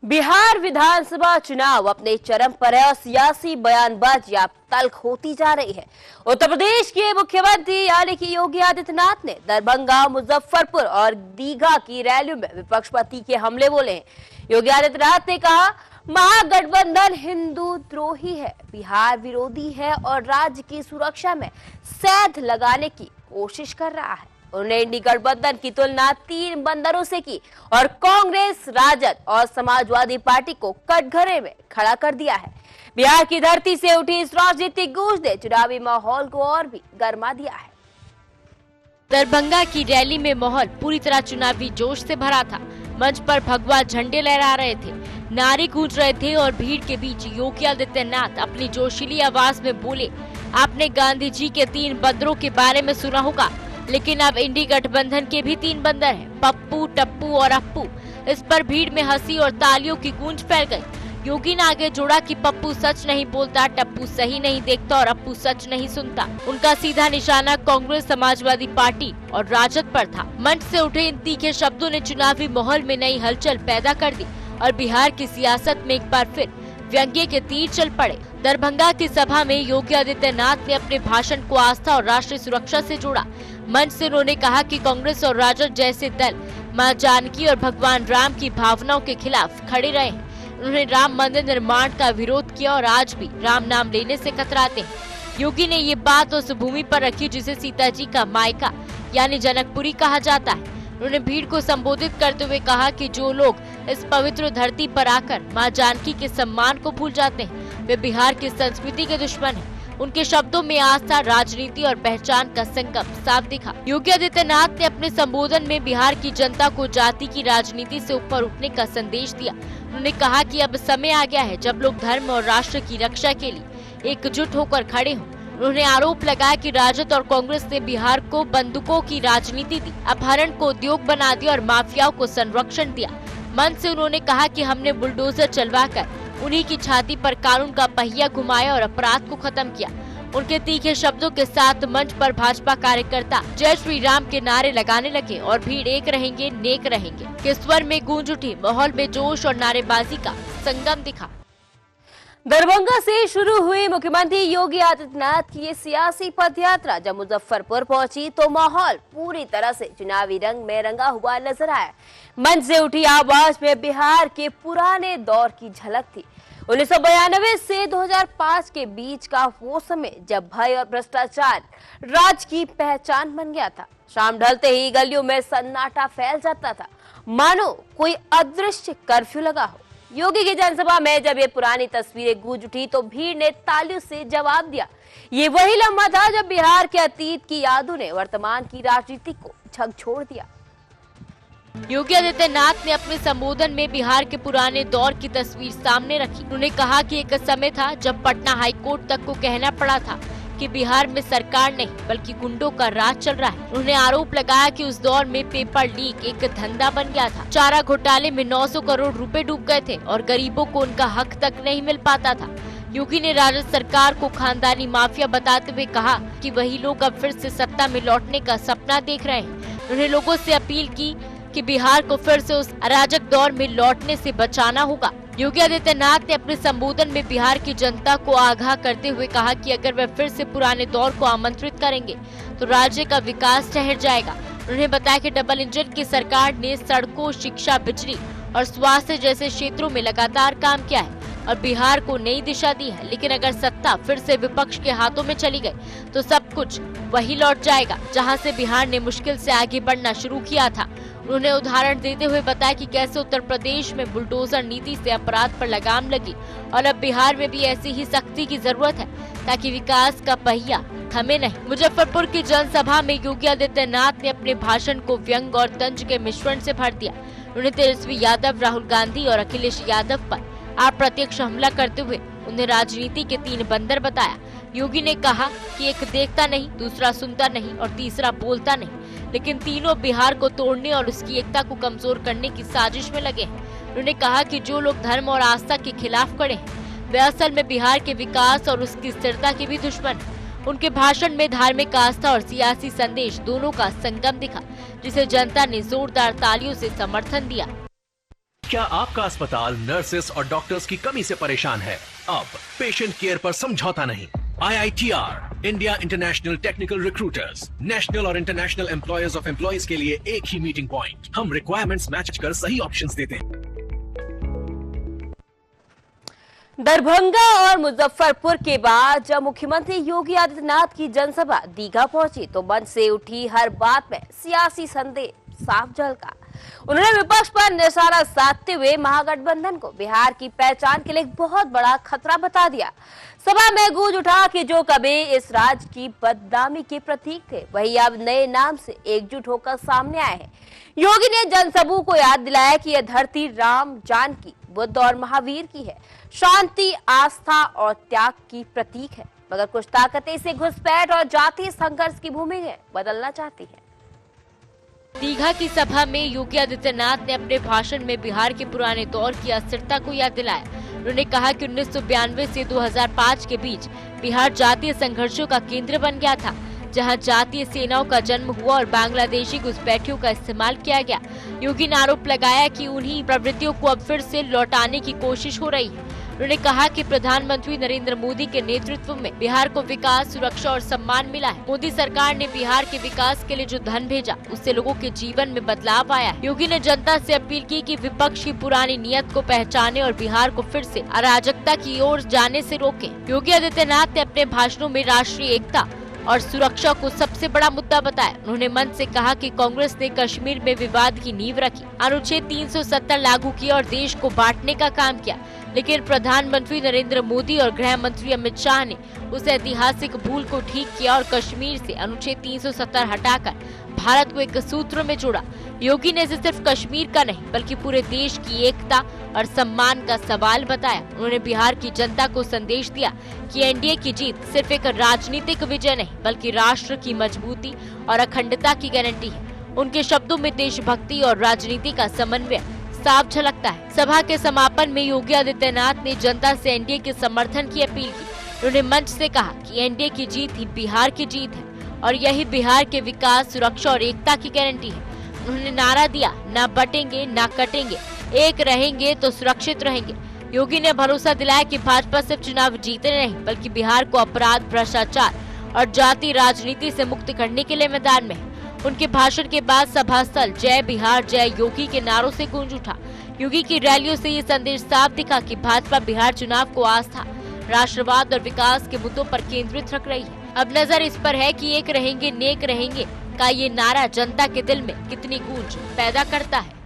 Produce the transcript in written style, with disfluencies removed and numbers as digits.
बिहार विधानसभा चुनाव अपने चरम पर है और सियासी बयानबाजी अब तल्ख होती जा रही है। उत्तर प्रदेश के मुख्यमंत्री यानी कि योगी आदित्यनाथ ने दरभंगा, मुजफ्फरपुर और दीघा की रैलियों में विपक्षपति के हमले बोले हैं। योगी आदित्यनाथ ने कहा, महागठबंधन हिंदू द्रोही है, बिहार विरोधी है और राज्य की सुरक्षा में सेंध लगाने की कोशिश कर रहा है। उन्होंने इंडी गठबंधन की तुलना 3 बंदरों से की और कांग्रेस, राजद और समाजवादी पार्टी को कटघरे में खड़ा कर दिया है। बिहार की धरती से उठी इस राजनीतिक गूंज ने चुनावी माहौल को और भी गर्मा दिया है। दरभंगा की रैली में माहौल पूरी तरह चुनावी जोश से भरा था। मंच पर भगवा झंडे लहरा रहे थे, नारे गूंज रहे थे और भीड़ के बीच योगी आदित्यनाथ अपनी जोशीली आवाज में बोले, आपने गांधी जी के 3 बंदरों के बारे में सुना होगा, लेकिन अब इंडी गठबंधन के भी 3 बंदर हैं, पप्पू, टप्पू और अप्पू। इस पर भीड़ में हंसी और तालियों की गूंज फैल गई। योगी ने आगे जोड़ा कि पप्पू सच नहीं बोलता, टप्पू सही नहीं देखता और अप्पू सच नहीं सुनता। उनका सीधा निशाना कांग्रेस, समाजवादी पार्टी और राजद पर था। मंच से उठे इन तीखे शब्दों ने चुनावी माहौल में नई हलचल पैदा कर दी और बिहार की सियासत में एक बार फिर व्यंग्य के तीर चल पड़े। दरभंगा की सभा में योगी आदित्यनाथ ने अपने भाषण को आस्था और राष्ट्रीय सुरक्षा से जोड़ा। मंच से उन्होंने कहा कि कांग्रेस और राजद जैसे दल मां जानकी और भगवान राम की भावनाओं के खिलाफ खड़े रहे हैं। उन्होंने राम मंदिर निर्माण का विरोध किया और आज भी राम नाम लेने से कतराते हैं। योगी ने ये बात उस भूमि पर रखी जिसे सीता जी का मायका यानी जनकपुरी कहा जाता है। उन्होंने भीड़ को संबोधित करते हुए कहा कि जो लोग इस पवित्र धरती पर आकर मां जानकी के सम्मान को भूल जाते हैं, वे बिहार की संस्कृति के दुश्मन हैं। उनके शब्दों में आस्था, राजनीति और पहचान का संकल्प साफ दिखा। योगी आदित्यनाथ ने अपने संबोधन में बिहार की जनता को जाति की राजनीति से ऊपर उठने का संदेश दिया। उन्होंने कहा कि अब समय आ गया है जब लोग धर्म और राष्ट्र की रक्षा के लिए एकजुट होकर खड़े हों। उन्होंने आरोप लगाया कि राजद और कांग्रेस ने बिहार को बंदूकों की राजनीति दी, अपहरण को उद्योग बना दिया और माफियाओं को संरक्षण दिया। मंच से उन्होंने कहा कि हमने बुलडोजर चलवाकर उन्हीं की छाती पर कानून का पहिया घुमाया और अपराध को खत्म किया। उनके तीखे शब्दों के साथ मंच पर भाजपा कार्यकर्ता जय श्री राम के नारे लगाने लगे और भीड़ एक रहेंगे, नेक रहेंगे के स्वर में गूंज उठी। माहौल में जोश और नारेबाजी का संगम दिखा। दरभंगा से शुरू हुई मुख्यमंत्री योगी आदित्यनाथ की ये सियासी पदयात्रा जब मुजफ्फरपुर पहुंची तो माहौल पूरी तरह से चुनावी रंग में रंगा हुआ नजर आया। मंच से उठी आवाज में बिहार के पुराने दौर की झलक थी। 1992 से 2005 के बीच का वो समय जब भय और भ्रष्टाचार राज्य की पहचान बन गया था। शाम ढलते ही गलियों में सन्नाटा फैल जाता था, मानो कोई अदृश्य कर्फ्यू लगा हो। योगी की जनसभा में जब ये पुरानी तस्वीरें गूंज उठी तो भीड़ ने तालियों से जवाब दिया। ये वही लम्हा था जब बिहार के अतीत की यादों ने वर्तमान की राजनीति को झकझोर दिया। योगी आदित्यनाथ ने अपने संबोधन में बिहार के पुराने दौर की तस्वीर सामने रखी। उन्होंने कहा कि एक समय था जब पटना हाईकोर्ट तक को कहना पड़ा था कि बिहार में सरकार नहीं बल्कि गुंडों का राज चल रहा है। उन्होंने आरोप लगाया कि उस दौर में पेपर लीक एक धंधा बन गया था। चारा घोटाले में 900 करोड़ रुपए डूब गए थे और गरीबों को उनका हक तक नहीं मिल पाता था। योगी ने राजद सरकार को खानदानी माफिया बताते हुए कहा कि वही लोग अब फिर से सत्ता में लौटने का सपना देख रहे हैं। उन्होंने लोगों से अपील की कि बिहार को फिर से उस अराजक दौर में लौटने से बचाना होगा। योगी आदित्यनाथ ने अपने संबोधन में बिहार की जनता को आगाह करते हुए कहा कि अगर वे फिर से पुराने दौर को आमंत्रित करेंगे तो राज्य का विकास ठहर जाएगा। उन्होंने बताया कि डबल इंजन की सरकार ने सड़कों, शिक्षा, बिजली और स्वास्थ्य जैसे क्षेत्रों में लगातार काम किया है और बिहार को नई दिशा दी है, लेकिन अगर सत्ता फिर से विपक्ष के हाथों में चली गई तो सब कुछ वही लौट जाएगा जहां से बिहार ने मुश्किल से आगे बढ़ना शुरू किया था। उन्होंने उदाहरण देते हुए बताया कि कैसे उत्तर प्रदेश में बुलडोजर नीति से अपराध पर लगाम लगी और अब बिहार में भी ऐसी ही सख्ती की जरूरत है ताकि विकास का पहिया थमे नहीं। मुजफ्फरपुर की जनसभा में योगी आदित्यनाथ ने अपने भाषण को व्यंग और तंज के मिश्रण से भर दिया। उन्होंने तेजस्वी यादव, राहुल गांधी और अखिलेश यादव पर अप्रत्यक्ष हमला करते हुए उन्हें राजनीति के 3 बंदर बताया। योगी ने कहा कि एक देखता नहीं, दूसरा सुनता नहीं और तीसरा बोलता नहीं, लेकिन तीनों बिहार को तोड़ने और उसकी एकता को कमजोर करने की साजिश में लगे हैं। उन्होंने कहा कि जो लोग धर्म और आस्था के खिलाफ खड़े हैं वे असल में बिहार के विकास और उसकी स्थिरता के भी दुश्मन हैं। उनके भाषण में धार्मिक आस्था और सियासी संदेश दोनों का संगम दिखा, जिसे जनता ने जोरदार तालियों से समर्थन दिया। क्या आपका अस्पताल नर्सेस और डॉक्टर्स की कमी से परेशान है? अब पेशेंट केयर पर समझौता नहीं। IITR India international technical recruiters national और इंटरनेशनल एम्प्लॉयर्स ऑफ एम्प्लॉयज के लिए एक ही मीटिंग पॉइंट। हम रिक्वायरमेंट्स मैच कर सही ऑप्शंस देते हैं। दरभंगा और मुजफ्फरपुर के बाद जब मुख्यमंत्री योगी आदित्यनाथ की जनसभा दीघा पहुंची तो मंच से उठी हर बात में सियासी संदेश साफ झलका। उन्होंने विपक्ष पर निशाना साधते हुए महागठबंधन को बिहार की पहचान के लिए एक बहुत बड़ा खतरा बता दिया। सभा में गूंज उठा कि जो कभी इस राज्य की बदनामी के प्रतीक थे वही अब नए नाम से एकजुट होकर सामने आए हैं। योगी ने जनसभा को याद दिलाया कि यह धरती राम, जानकी, बुद्ध और महावीर की है, शांति, आस्था और त्याग की प्रतीक है, मगर कुछ ताकतें इसे घुसपैठ और जातीय संघर्ष की भूमि में बदलना चाहती है। दीघा की सभा में योगी आदित्यनाथ ने अपने भाषण में बिहार के पुराने दौर की अस्थिरता को याद दिलाया। उन्होंने कहा कि 1992 से 2005 के बीच बिहार जातीय संघर्षों का केंद्र बन गया था, जहां जातीय सेनाओं का जन्म हुआ और बांग्लादेशी घुसपैठियों का इस्तेमाल किया गया। योगी ने आरोप लगाया कि उन्हीं प्रवृत्तियों को अब फिर से लौटाने की कोशिश हो रही है। उन्होंने कहा कि प्रधानमंत्री नरेंद्र मोदी के नेतृत्व में बिहार को विकास, सुरक्षा और सम्मान मिला है। मोदी सरकार ने बिहार के विकास के लिए जो धन भेजा उससे लोगों के जीवन में बदलाव आया है। योगी ने जनता से अपील की कि विपक्ष की पुरानी नियत को पहचाने और बिहार को फिर से अराजकता की ओर जाने से रोके। योगी आदित्यनाथ ने अपने भाषणों में राष्ट्रीय एकता और सुरक्षा को सबसे बड़ा मुद्दा बताया। उन्होंने मंच से कहा कि कांग्रेस ने कश्मीर में विवाद की नींव रखी, अनुच्छेद 370 लागू किया और देश को बांटने का काम किया, लेकिन प्रधानमंत्री नरेंद्र मोदी और गृह मंत्री अमित शाह ने उस ऐतिहासिक भूल को ठीक किया और कश्मीर से अनुच्छेद 370 हटाकर भारत को एक सूत्र में जोड़ा। योगी ने इसे सिर्फ कश्मीर का नहीं बल्कि पूरे देश की एकता और सम्मान का सवाल बताया। उन्होंने बिहार की जनता को संदेश दिया कि एनडीए की जीत सिर्फ एक राजनीतिक विजय नहीं बल्कि राष्ट्र की मजबूती और अखंडता की गारंटी है। उनके शब्दों में देशभक्ति और राजनीति का समन्वय साफ झलकता है। सभा के समापन में योगी आदित्यनाथ ने जनता से एनडीए के समर्थन की अपील की। उन्होंने मंच से कहा कि एनडीए की जीत ही बिहार की जीत है और यही बिहार के विकास, सुरक्षा और एकता की गारंटी है। उन्होंने नारा दिया, ना बटेंगे ना कटेंगे, एक रहेंगे तो सुरक्षित रहेंगे। योगी ने भरोसा दिलाया कि भाजपा सिर्फ चुनाव जीतने नहीं बल्कि बिहार को अपराध, भ्रष्टाचार और जाति राजनीति से मुक्त करने के लिए मैदान में है। उनके भाषण के बाद सभा स्थल जय बिहार, जय योगी के नारों से गूंज उठा। योगी की रैलियों से ये संदेश साफ दिखा कि भाजपा बिहार चुनाव को आस्था, राष्ट्रवाद और विकास के मुद्दों पर केंद्रित रख रही है। अब नजर इस पर है कि एक रहेंगे नेक रहेंगे का ये नारा जनता के दिल में कितनी गूंज पैदा करता है।